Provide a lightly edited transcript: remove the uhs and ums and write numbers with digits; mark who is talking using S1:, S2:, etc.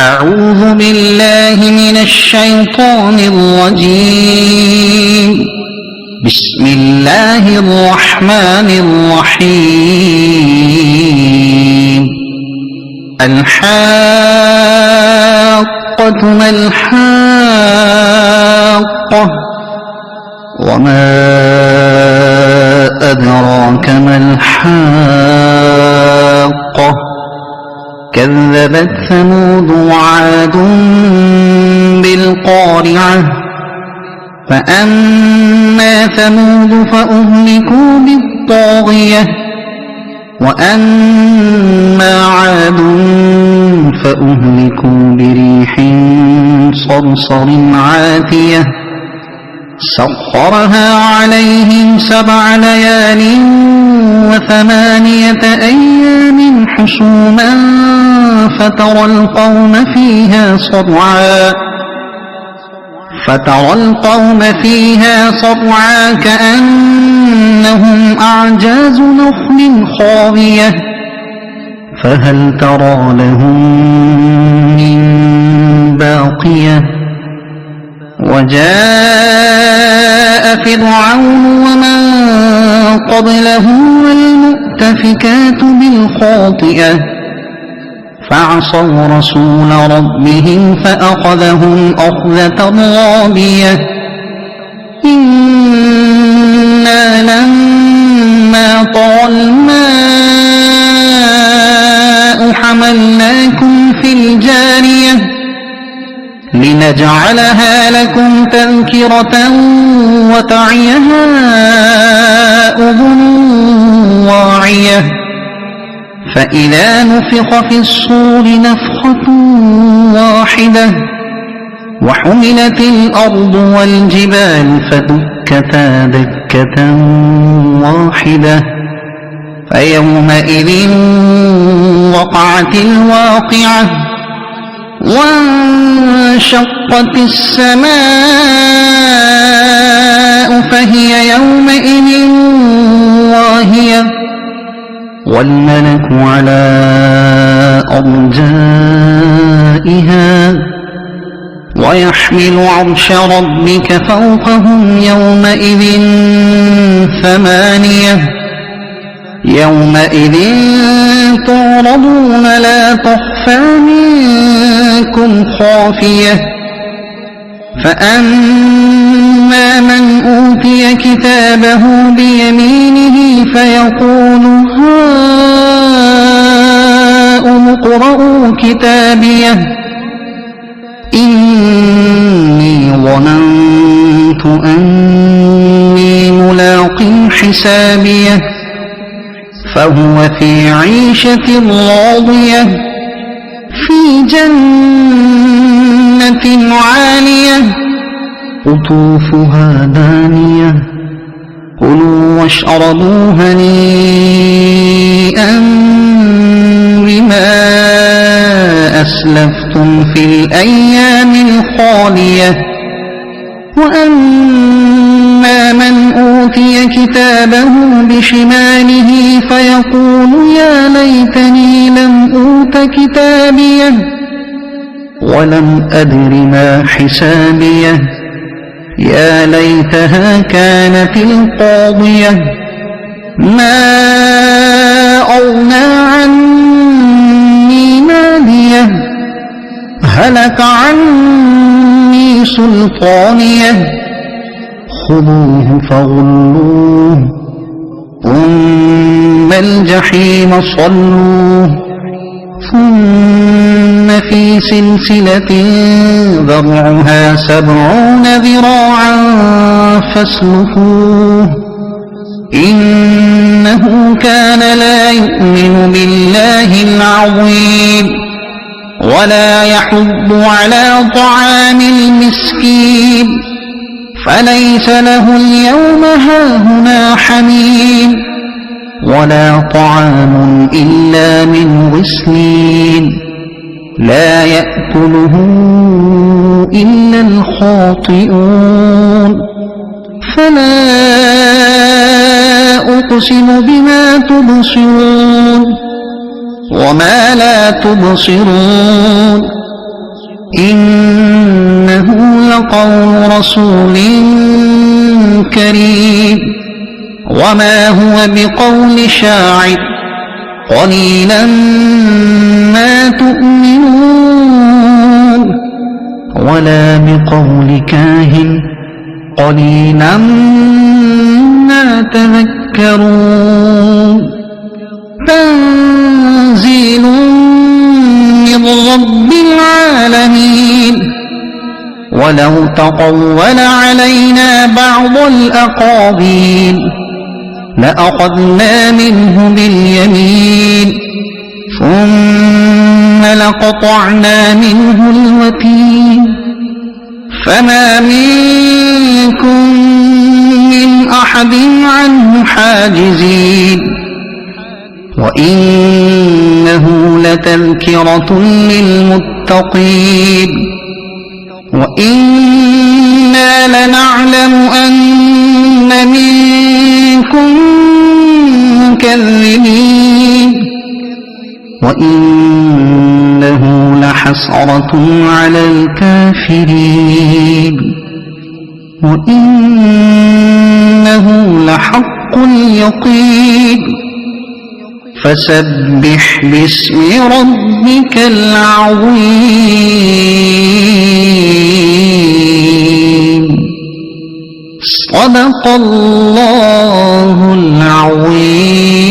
S1: أعوذ بالله من الشيطان الرجيم. بسم الله الرحمن الرحيم. الحاقة ما الحاقة وما أدراك ما الحاقة كذبت ثمود وعاد بالقارعة فأما ثمود فأهلكوا بالطاغية وأما عاد فأهلكوا بريح صرصر عاتية سخرها عليهم 7 ليال و8 أيام حسوما فترى القوم فيها صرعا كأنهم أعجاز نخل خاوية فهل ترى لهم من باقية وجاء فرعون ومن قبله والمؤتفكات بالخاطئة فعصوا رسول ربهم فأخذهم أخذة رابية إنا لما طغى الماء حملناكم في الجارية لنجعلها لكم تذكرة وتعيها أذن واعية فإذا نفخ في الصور نفخة واحدة وحملت الأرض والجبال فدكتا دكة واحدة فيومئذ وقعت الواقعة وانشقت السماء فهي يومئذ واهية والملك على أرجائها ويحمل عرش ربك فوقهم يومئذ 8 يومئذ تعرضون لا تخفى منكم خافية فأما من أوتي كتابه بيمينه فيقول هاؤم اقرءوا كتابيه إني ظننت أني ملاق حسابيه فهو في عيشة راضية في جنة عالية قطوفها دانية كلوا واشربوا هنيئا بما أسلفتم في الأيام الخالية وأما من أوتي كتابه بشماله فيقول يا ليتني لم أوت كتابيه ولم أدر ما حسابيه يا ليتها كانت القاضية ما أغنى عني ماليه هلك عني سلطانيه خذوه فغلوه ثم الجحيم صلوه ثم في سلسلة ذرعها 70 ذراعا فاسلكوه إنه كان لا يؤمن بالله العظيم ولا يحض على طعام المسكين فليس له اليوم هاهنا حميم ولا طعام إلا من غسلين لا يأكله إلا الخاطئون فلا أقسم بما تبصرون وما لا تبصرون إنه لقول رسول كريم وما هو بقول شاعر قليلا ما تؤمنون ولا بقول كاهن قليلا ما تذكرون تنزيل من رب العالمين ولو تقول علينا بعض الأقاويل لأخذنا منه باليمين ثم لقطعنا منه الوتين فما منكم من أحد عنه حاجزين وإنه لتذكرة للمتقين وإنا لنعلم أن منكم مكذبين وإنه لحسرة على الكافرين وإنه لحق اليقين فسبح باسم ربك العظيم صدق الله العظيم.